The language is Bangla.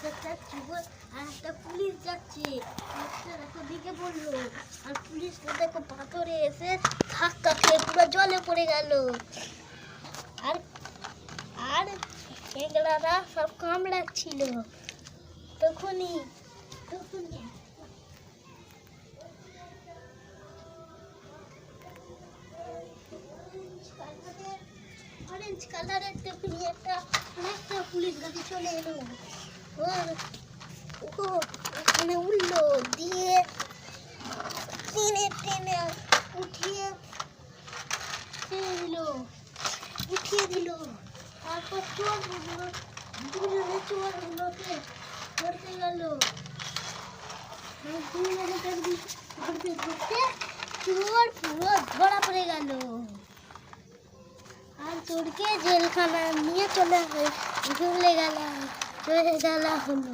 আর একটা পুলিশ যাচ্ছে, দেখো দিকে পড়লো, আর পুলিশটা দেখো পাথরে এসে ধাক্কা খেয়ে পুরো জলে পড়ে গেল। আর আর এগুলারা সব কামড়াচ্ছিল। তখনই অরেঞ্জ কালারের একটা পুলিশ গাড়ি চলে এলো। ও ওখানে উঠলো, দিয়ে টেনে টেনে উঠিয়ে দিল। তারপর চোরগুলোকে ধরতে গেল। ধরতে চোর পুরো ধরা পড়ে গেল। আর চোরকে জেলখানা নিয়ে চলে যাওয়া হলো।